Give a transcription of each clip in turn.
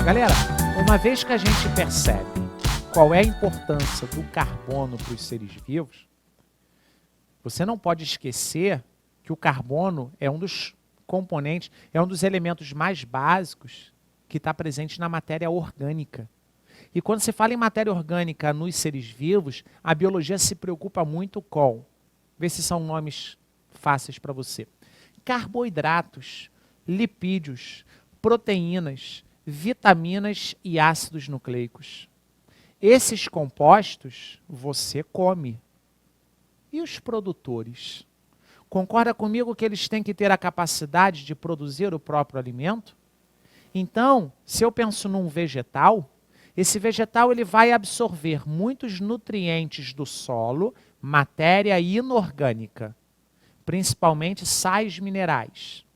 Galera, uma vez que a gente percebe qual é a importância do carbono para os seres vivos, você não pode esquecer que o carbono é um dos componentes, é um dos elementos mais básicos que está presente na matéria orgânica. E quando se fala em matéria orgânica nos seres vivos, a biologia se preocupa muito com, vê se são nomes fáceis para você, carboidratos, lipídios, proteínas, vitaminas e ácidos nucleicos. Esses compostos você come. E os produtores? Concorda comigo que eles têm que ter a capacidade de produzir o próprio alimento? Então, se eu penso num vegetal, esse vegetal ele vai absorver muitos nutrientes do solo, matéria inorgânica, principalmente sais minerais,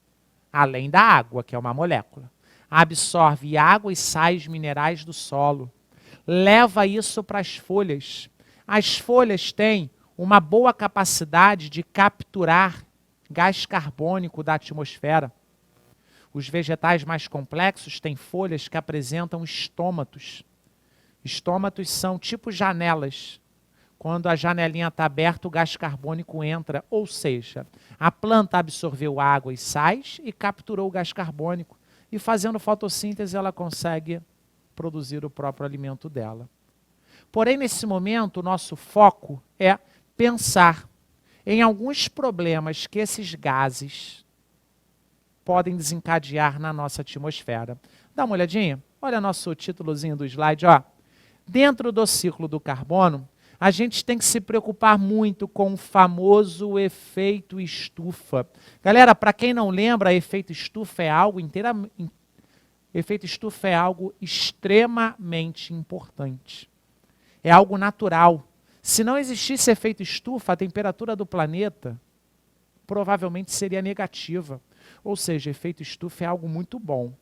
além da água, que é uma molécula. Absorve água e sais minerais do solo. Leva isso para as folhas. As folhas têm uma boa capacidade de capturar gás carbônico da atmosfera. Os vegetais mais complexos têm folhas que apresentam estômatos. Estômatos são tipo janelas. Quando a janelinha está aberta, o gás carbônico entra. Ou seja, a planta absorveu água e sais e capturou o gás carbônico. E fazendo fotossíntese, ela consegue produzir o próprio alimento dela. Porém, nesse momento, o nosso foco é pensar em alguns problemas que esses gases podem desencadear na nossa atmosfera. Dá uma olhadinha? Olha nosso títulozinho do slide. Ó. Dentro do ciclo do carbono, a gente tem que se preocupar muito com o famoso efeito estufa. Galera, para quem não lembra, efeito estufa é algo efeito estufa é algo extremamente importante. É algo natural. Se não existisse efeito estufa, a temperatura do planeta provavelmente seria negativa. Ou seja, efeito estufa é algo muito bom.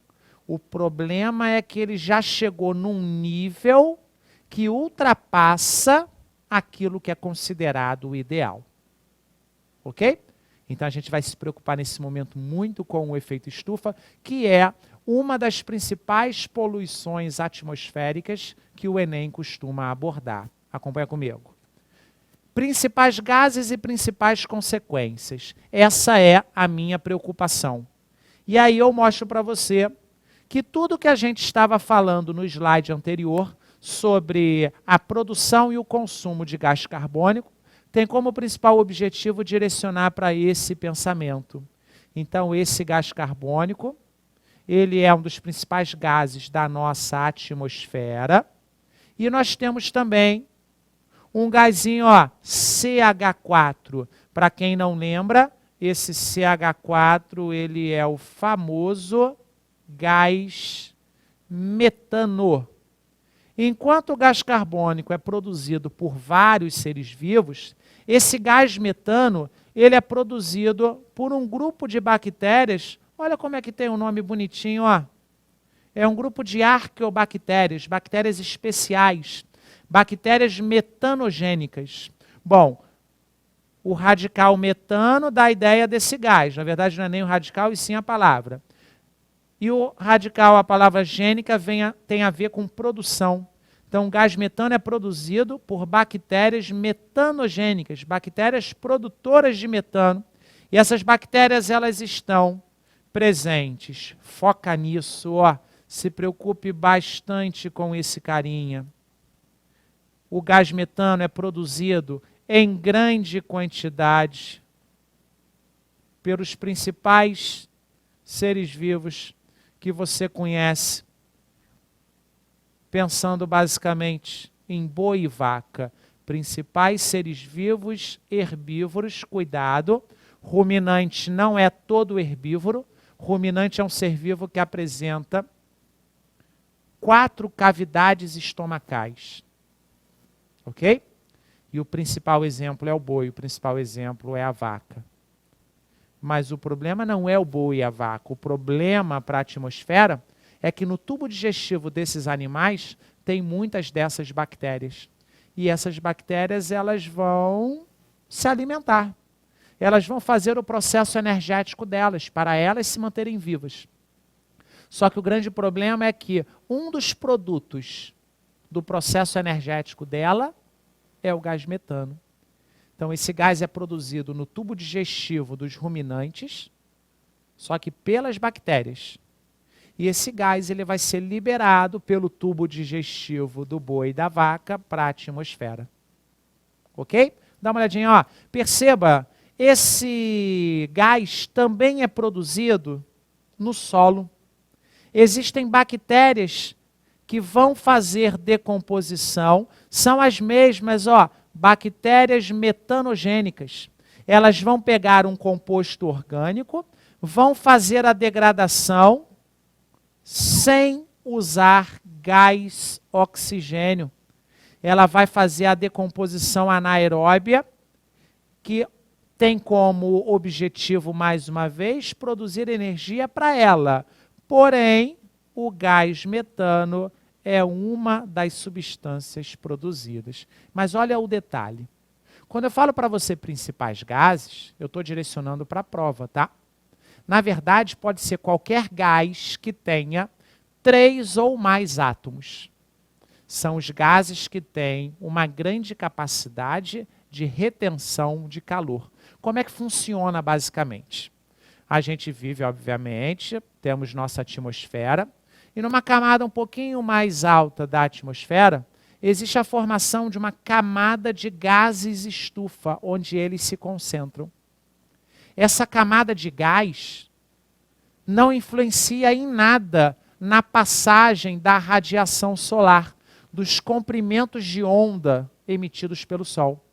O problema é que ele já chegou num nível que ultrapassa aquilo que é considerado o ideal. Ok? Então a gente vai se preocupar nesse momento muito com o efeito estufa, que é uma das principais poluições atmosféricas que o Enem costuma abordar. Acompanha comigo. Principais gases e principais consequências. Essa é a minha preocupação. E aí eu mostro para você que tudo que a gente estava falando no slide anterior sobre a produção e o consumo de gás carbônico tem como principal objetivo direcionar para esse pensamento. Então, esse gás carbônico, ele é um dos principais gases da nossa atmosfera. E nós temos também um gasinho, ó, CH4. Para quem não lembra, esse CH4, ele é o famoso gás metano. Enquanto o gás carbônico é produzido por vários seres vivos, esse gás metano, ele é produzido por um grupo de bactérias. Olha como é que tem um nome bonitinho, ó. É um grupo de arqueobactérias, bactérias especiais, bactérias metanogênicas. Bom, o radical metano dá a ideia desse gás. Na verdade, não é nem o radical, e sim a palavra. E o radical, a palavra gênica, tem a ver com produção. Então, o gás metano é produzido por bactérias metanogênicas, bactérias produtoras de metano. E essas bactérias, elas estão presentes. Foca nisso, ó. Se preocupe bastante com esse carinha. O gás metano é produzido em grande quantidade pelos principais seres vivos que você conhece, pensando basicamente em boi e vaca, principais seres vivos herbívoros, cuidado, ruminante não é todo herbívoro, ruminante é um ser vivo que apresenta 4 cavidades estomacais, ok? E o principal exemplo é o boi, o principal exemplo é a vaca. Mas o problema não é o boi e a vaca. O problema para a atmosfera é que no tubo digestivo desses animais tem muitas dessas bactérias. E essas bactérias, elas vão se alimentar. Elas vão fazer o processo energético delas, para elas se manterem vivas. Só que o grande problema é que um dos produtos do processo energético dela é o gás metano. Então, esse gás é produzido no tubo digestivo dos ruminantes, só que pelas bactérias. E esse gás ele vai ser liberado pelo tubo digestivo do boi e da vaca para a atmosfera. Ok? Dá uma olhadinha, ó. Perceba, esse gás também é produzido no solo. Existem bactérias que vão fazer decomposição, são as mesmas, ó, bactérias metanogênicas. Elas vão pegar um composto orgânico, vão fazer a degradação sem usar gás oxigênio. Ela vai fazer a decomposição anaeróbia, que tem como objetivo, mais uma vez, produzir energia para ela. Porém, o gás metano é uma das substâncias produzidas. Mas olha o detalhe. Quando eu falo para você principais gases, eu estou direcionando para a prova, tá? Na verdade, pode ser qualquer gás que tenha 3 ou mais átomos. São os gases que têm uma grande capacidade de retenção de calor. Como é que funciona basicamente? A gente vive, obviamente, temos nossa atmosfera, e numa camada um pouquinho mais alta da atmosfera, existe a formação de uma camada de gases estufa, onde eles se concentram. Essa camada de gás não influencia em nada na passagem da radiação solar, dos comprimentos de onda emitidos pelo Sol.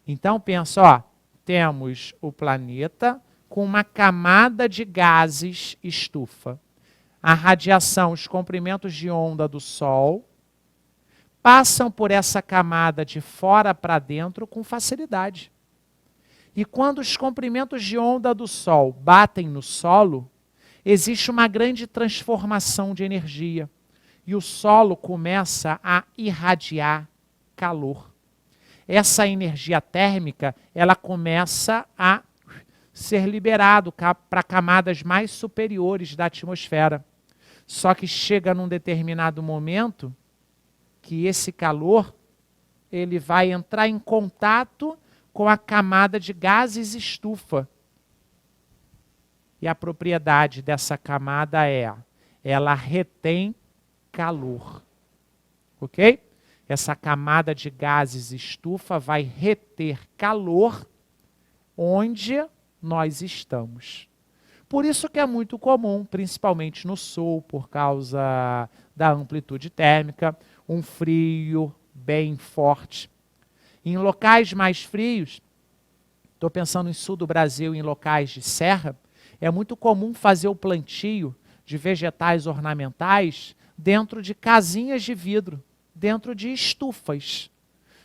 Então, pensa, ó, temos o planeta com uma camada de gases estufa. A radiação, os comprimentos de onda do Sol, passam por essa camada de fora para dentro com facilidade. E quando os comprimentos de onda do Sol batem no solo, existe uma grande transformação de energia. E o solo começa a irradiar calor. Essa energia térmica, ela começa a ser liberado para camadas mais superiores da atmosfera. Só que chega num determinado momento que esse calor ele vai entrar em contato com a camada de gases estufa. E a propriedade dessa camada é, ela retém calor. Ok? Essa camada de gases estufa vai reter calor onde nós estamos. Por isso que é muito comum, principalmente no sul, por causa da amplitude térmica, um frio bem forte. Em locais mais frios, estou pensando em sul do Brasil, em locais de serra, é muito comum fazer o plantio de vegetais ornamentais dentro de casinhas de vidro, dentro de estufas,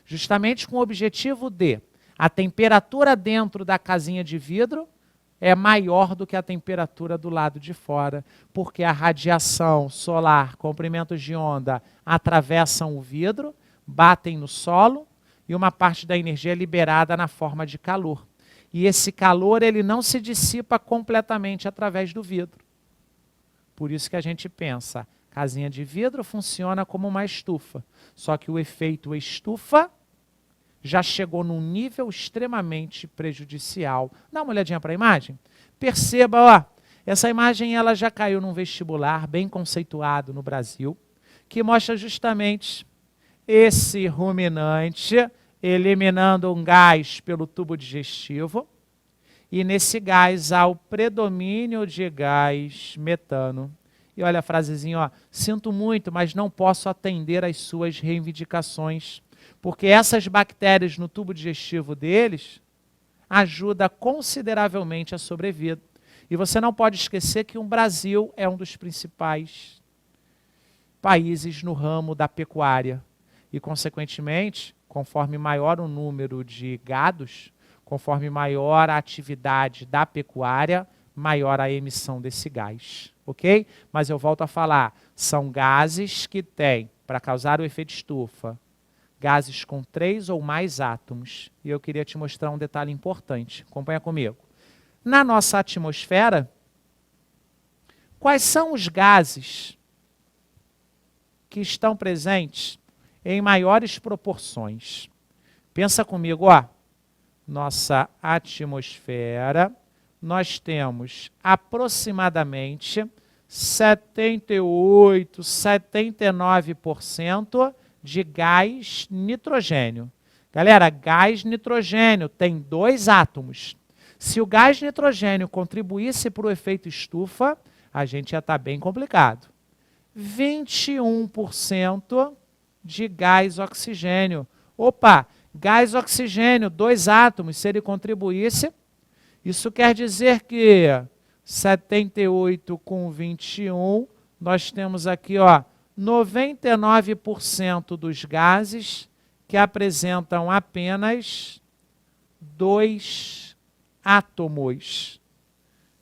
justamente com o objetivo de a temperatura dentro da casinha de vidro é maior do que a temperatura do lado de fora, porque a radiação solar, comprimentos de onda, atravessam o vidro, batem no solo e uma parte da energia é liberada na forma de calor. E esse calor ele não se dissipa completamente através do vidro. Por isso que a gente pensa, casinha de vidro funciona como uma estufa, só que o efeito estufa já chegou num nível extremamente prejudicial. Dá uma olhadinha para a imagem. Perceba, ó, essa imagem ela já caiu num vestibular bem conceituado no Brasil, que mostra justamente esse ruminante eliminando um gás pelo tubo digestivo, e nesse gás há o predomínio de gás metano. E olha a frasezinha, ó, sinto muito, mas não posso atender às suas reivindicações, porque essas bactérias no tubo digestivo deles ajudam consideravelmente a sobrevida. E você não pode esquecer que o Brasil é um dos principais países no ramo da pecuária. E, consequentemente, conforme maior o número de gados, conforme maior a atividade da pecuária, maior a emissão desse gás. Ok? Mas eu volto a falar, são gases que têm, para causar o efeito estufa, gases com 3 ou mais átomos. E eu queria te mostrar um detalhe importante. Acompanha comigo. Na nossa atmosfera, Quais são os gases que estão presentes em maiores proporções? Pensa comigo, ó. Nossa atmosfera, nós temos aproximadamente 78, 79% de gás nitrogênio. Galera, gás nitrogênio tem 2 átomos. Se o gás nitrogênio contribuísse para o efeito estufa, a gente ia estar bem complicado. 21% de gás oxigênio. Opa, gás oxigênio, 2 átomos, se ele contribuísse, isso quer dizer que 78 com 21, nós temos aqui, ó, 99% dos gases que apresentam apenas 2 átomos.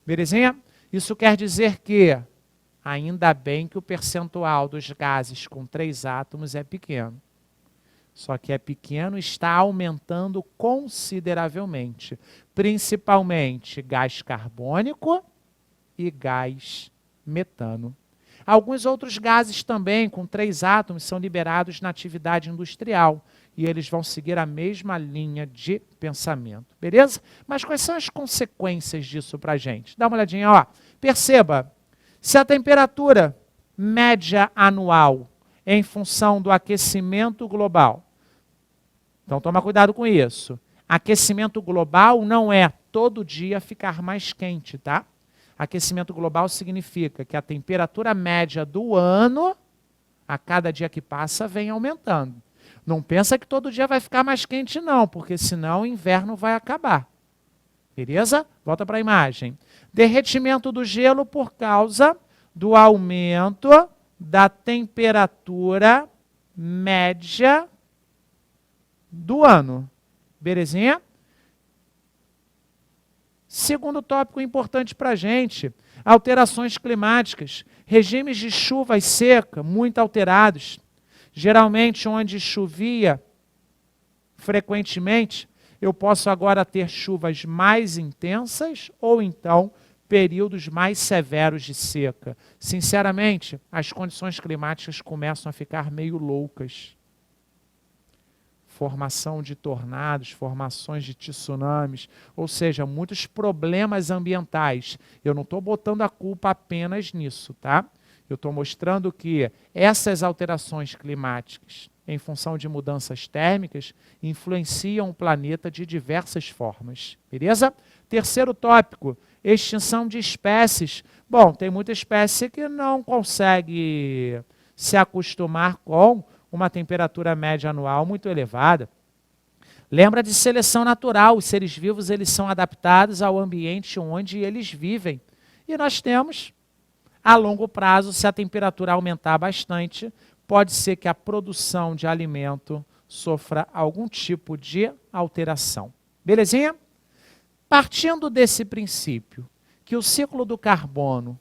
Belezinha? Isso quer dizer que, ainda bem que o percentual dos gases com 3 átomos é pequeno. Só que é pequeno e está aumentando consideravelmente. Principalmente gás carbônico e gás metano. Alguns outros gases também, com 3 átomos, são liberados na atividade industrial. E eles vão seguir a mesma linha de pensamento. Beleza? Mas quais são as consequências disso para a gente? Dá uma olhadinha, ó. Perceba, se a temperatura média anual em função do aquecimento global, então toma cuidado com isso. Aquecimento global não é todo dia ficar mais quente, tá? Aquecimento global significa que a temperatura média do ano, a cada dia que passa, vem aumentando. Não pensa que todo dia vai ficar mais quente, não, porque senão o inverno vai acabar. Beleza? Volta para a imagem. Derretimento do gelo por causa do aumento da temperatura média do ano. Belezinha? Segundo tópico importante para a gente, alterações climáticas, regimes de chuva e seca muito alterados. Geralmente, onde chovia frequentemente, eu posso agora ter chuvas mais intensas ou então períodos mais severos de seca. Sinceramente, as condições climáticas começam a ficar meio loucas. Formação de tornados, formações de tsunamis, ou seja, muitos problemas ambientais. Eu não estou botando a culpa apenas nisso, tá? Eu estou mostrando que essas alterações climáticas, em função de mudanças térmicas, influenciam o planeta de diversas formas. Beleza? Terceiro tópico, extinção de espécies. Bom, tem muita espécie que não consegue se acostumar com uma temperatura média anual muito elevada. Lembra de seleção natural, os seres vivos eles são adaptados ao ambiente onde eles vivem. E nós temos, a longo prazo, se a temperatura aumentar bastante, pode ser que a produção de alimento sofra algum tipo de alteração. Belezinha? Partindo desse princípio, que o ciclo do carbono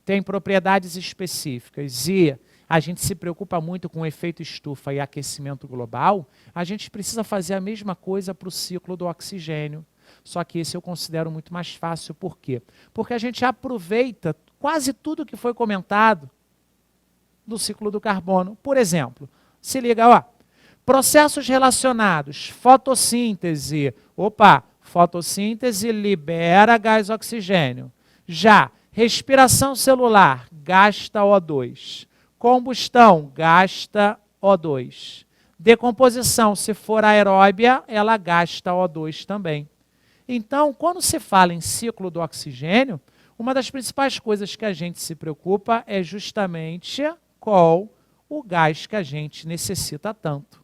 tem propriedades específicas e a gente se preocupa muito com o efeito estufa e aquecimento global, a gente precisa fazer a mesma coisa para o ciclo do oxigênio. Só que esse eu considero muito mais fácil. Por quê? Porque a gente aproveita quase tudo que foi comentado do ciclo do carbono. Por exemplo, se liga, ó, processos relacionados, fotossíntese. Opa, fotossíntese libera gás oxigênio. Já respiração celular, gasta O2. Combustão, gasta O2. Decomposição, se for aeróbia, ela gasta O2 também. Então, quando se fala em ciclo do oxigênio, uma das principais coisas que a gente se preocupa é justamente com o gás que a gente necessita tanto.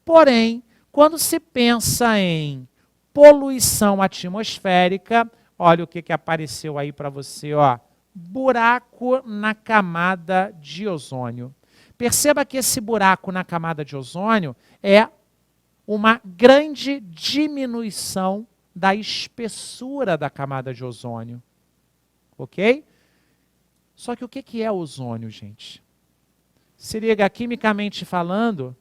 Porém, quando se pensa em poluição atmosférica, olha o que apareceu aí para você, ó. Buraco na camada de ozônio. Perceba que esse buraco na camada de ozônio é uma grande diminuição da espessura da camada de ozônio. Ok? Só que o que é ozônio, gente? Se liga, quimicamente falando,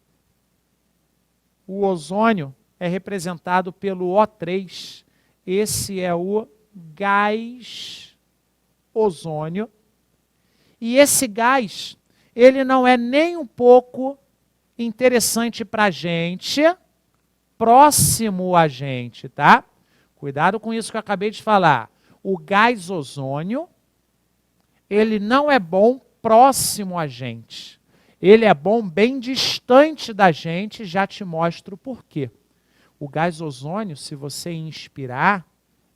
o ozônio é representado pelo O3. Esse é o gás ozônio E esse gás, ele não é nem um pouco interessante para a gente, próximo a gente, tá? Cuidado com isso que eu acabei de falar. O gás ozônio, ele não é bom próximo a gente. Ele é bom bem distante da gente, já te mostro por quê. O gás ozônio, se você inspirar,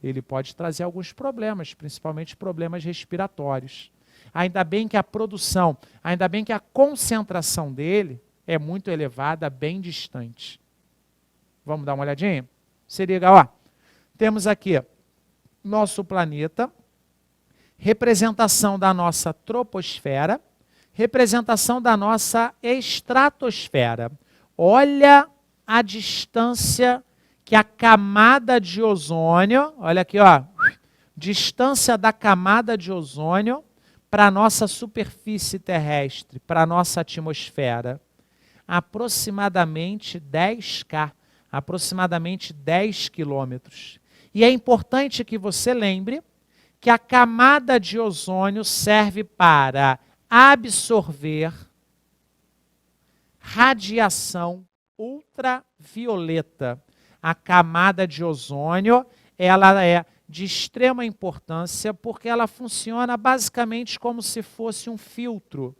ele pode trazer alguns problemas, principalmente problemas respiratórios. Ainda bem que a produção, ainda bem que a concentração dele é muito elevada, bem distante. Vamos dar uma olhadinha? Se liga, ó. Temos aqui nosso planeta, representação da nossa troposfera, representação da nossa estratosfera. Olha a distância que a camada de ozônio, olha aqui, ó, distância da camada de ozônio para a nossa superfície terrestre, para a nossa atmosfera. Aproximadamente 10K, aproximadamente 10 quilômetros. E é importante que você lembre que a camada de ozônio serve para absorver radiação ultravioleta. A camada de ozônio, ela é de extrema importância porque ela funciona basicamente como se fosse um filtro.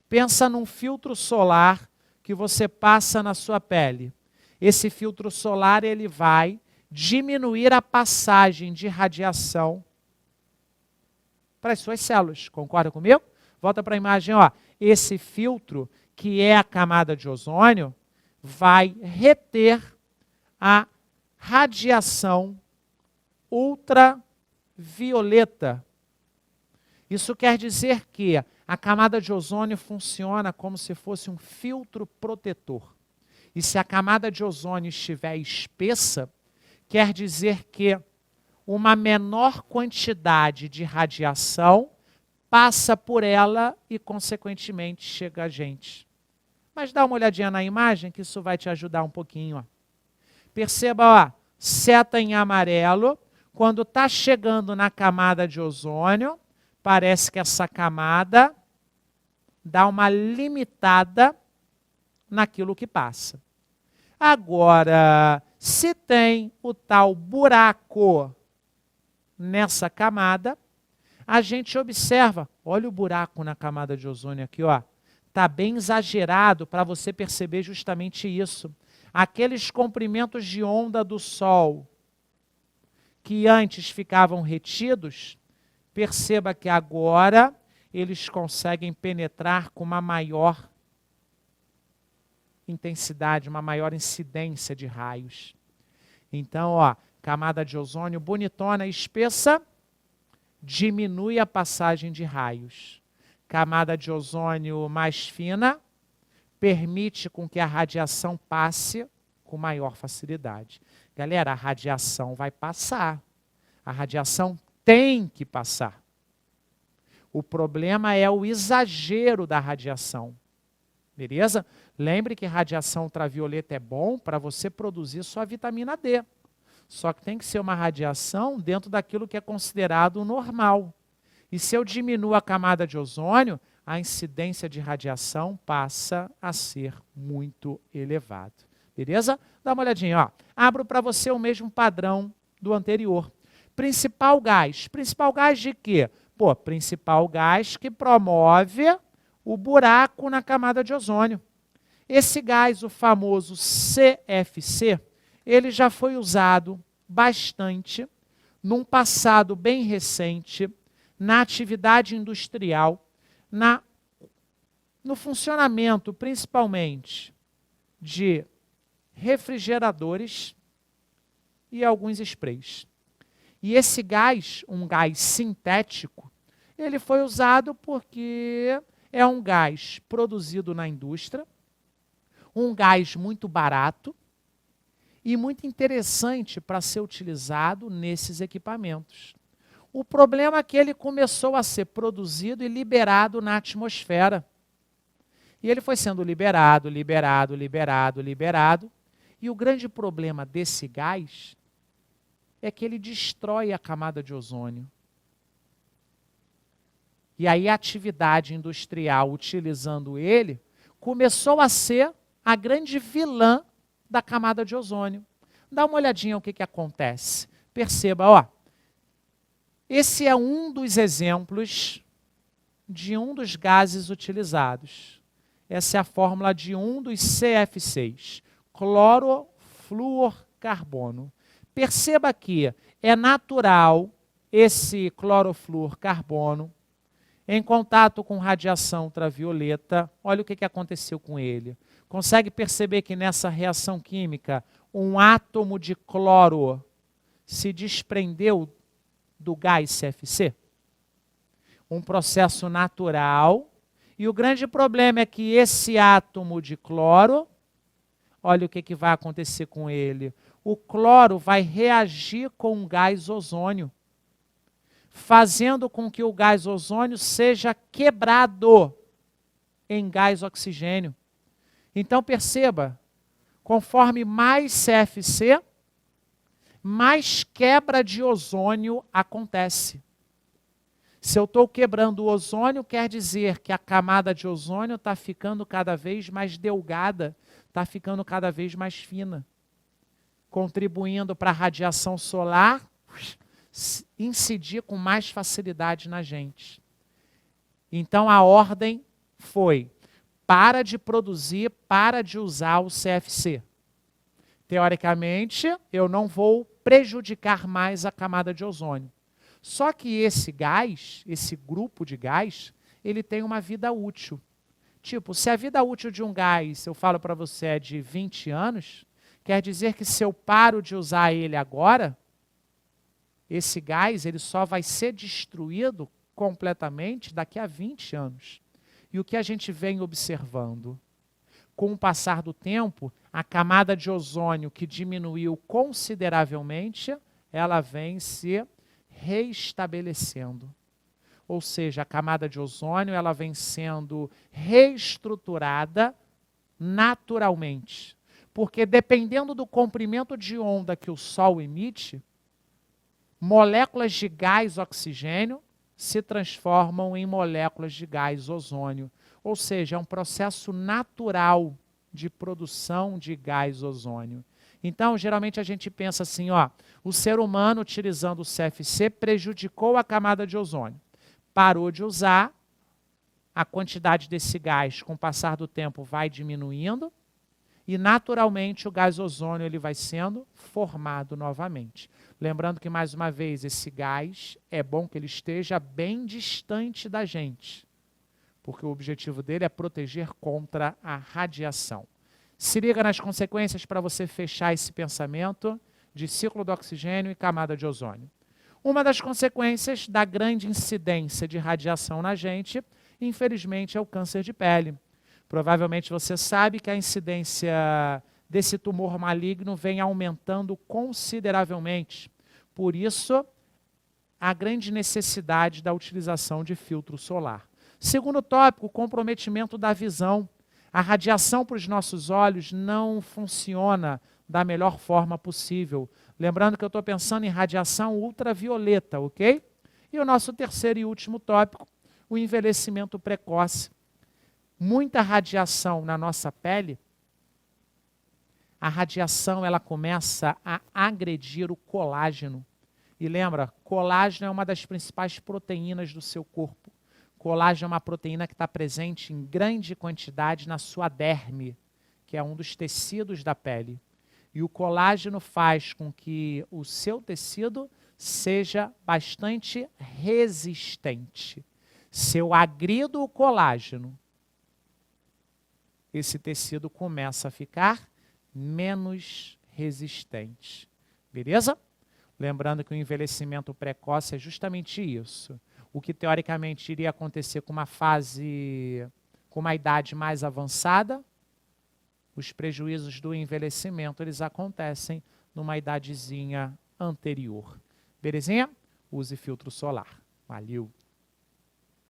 Pensa num filtro solar que você passa na sua pele. Esse filtro solar, ele vai diminuir a passagem de radiação para as suas células. Concorda comigo? Volta para a imagem, ó. Esse filtro, que é a camada de ozônio, vai reter a radiação ultravioleta. Isso quer dizer que a camada de ozônio funciona como se fosse um filtro protetor. E se a camada de ozônio estiver espessa, quer dizer que uma menor quantidade de radiação passa por ela e, consequentemente, chega a gente. Mas dá uma olhadinha na imagem que isso vai te ajudar um pouquinho. Ó. Perceba, ó, seta em amarelo. Quando está chegando na camada de ozônio, parece que essa camada dá uma limitada naquilo que passa. Agora, se tem o tal buraco nessa camada, a gente observa, olha o buraco na camada de ozônio aqui, ó. Está bem exagerado para você perceber justamente isso. Aqueles comprimentos de onda do Sol que antes ficavam retidos, perceba que agora eles conseguem penetrar com uma maior intensidade, uma maior incidência de raios. Então, ó, camada de ozônio bonitona, espessa, diminui a passagem de raios. Camada de ozônio mais fina, permite com que a radiação passe com maior facilidade. Galera, a radiação vai passar. A radiação tem que passar. O problema é o exagero da radiação. Beleza? Lembre que radiação ultravioleta é bom para você produzir sua vitamina D. Só que tem que ser uma radiação dentro daquilo que é considerado normal. E se eu diminuo a camada de ozônio, a incidência de radiação passa a ser muito elevada. Beleza? Dá uma olhadinha, ó. Abro para você o mesmo padrão do anterior. Principal gás. Principal gás de quê? Pô, principal gás que promove o buraco na camada de ozônio. Esse gás, o famoso CFC, ele já foi usado bastante num passado bem recente, na atividade industrial, no funcionamento principalmente de refrigeradores e alguns sprays. E esse gás, um gás sintético, ele foi usado porque é um gás produzido na indústria, um gás muito barato e muito interessante para ser utilizado nesses equipamentos. O problema é que ele começou a ser produzido e liberado na atmosfera. E ele foi sendo liberado. E o grande problema desse gás é que ele destrói a camada de ozônio. E aí a atividade industrial utilizando ele começou a ser a grande vilã da camada de ozônio. Dá uma olhadinha o que acontece. Perceba, ó, esse é um dos exemplos de um dos gases utilizados. Essa é a fórmula de um dos CF6, clorofluorcarbono. Perceba que é natural esse clorofluorcarbono em contato com radiação ultravioleta. Olha o que aconteceu com ele. Consegue perceber que nessa reação química, um átomo de cloro se desprendeu do gás CFC? Um processo natural. E o grande problema é que esse átomo de cloro, olha o que vai acontecer com ele. O cloro vai reagir com o gás ozônio, fazendo com que o gás ozônio seja quebrado em gás oxigênio. Então perceba, conforme mais CFC, mais quebra de ozônio acontece. Se eu estou quebrando o ozônio, quer dizer que a camada de ozônio está ficando cada vez mais delgada, está ficando cada vez mais fina, contribuindo para a radiação solar incidir com mais facilidade na gente. Então a ordem foi: para de produzir, para de usar o CFC. Teoricamente, eu não vou prejudicar mais a camada de ozônio. Só que esse gás, esse grupo de gás, ele tem uma vida útil. Tipo, se a vida útil de um gás, eu falo para você, é de 20 anos, quer dizer que se eu paro de usar ele agora, esse gás ele só vai ser destruído completamente daqui a 20 anos. E o que a gente vem observando? Com o passar do tempo, a camada de ozônio que diminuiu consideravelmente, ela vem se reestabelecendo. Ou seja, a camada de ozônio ela vem sendo reestruturada naturalmente. Porque dependendo do comprimento de onda que o Sol emite, moléculas de gás oxigênio se transformam em moléculas de gás ozônio. Ou seja, é um processo natural de produção de gás ozônio. Então, geralmente a gente pensa assim, ó, o ser humano utilizando o CFC prejudicou a camada de ozônio. Parou de usar, a quantidade desse gás, com o passar do tempo, vai diminuindo e, naturalmente, o gás ozônio ele vai sendo formado novamente. Lembrando que, mais uma vez, esse gás é bom que ele esteja bem distante da gente, porque o objetivo dele é proteger contra a radiação. Se liga nas consequências para você fechar esse pensamento de ciclo do oxigênio e camada de ozônio. Uma das consequências da grande incidência de radiação na gente, infelizmente, é o câncer de pele. Provavelmente você sabe que a incidência desse tumor maligno vem aumentando consideravelmente. Por isso, a grande necessidade da utilização de filtro solar. Segundo tópico, o comprometimento da visão. A radiação para os nossos olhos não funciona da melhor forma possível. Lembrando que eu estou pensando em radiação ultravioleta, ok? E o nosso terceiro e último tópico, o envelhecimento precoce. Muita radiação na nossa pele, a radiação ela começa a agredir o colágeno. E lembra, colágeno é uma das principais proteínas do seu corpo. Colágeno é uma proteína que está presente em grande quantidade na sua derme, que é um dos tecidos da pele. E o colágeno faz com que o seu tecido seja bastante resistente. Se eu agrido o colágeno, esse tecido começa a ficar menos resistente. Beleza? Lembrando que o envelhecimento precoce é justamente isso. O que teoricamente iria acontecer com uma fase, com uma idade mais avançada, os prejuízos do envelhecimento, eles acontecem numa idadezinha anterior. Belezinha? Use filtro solar. Valeu!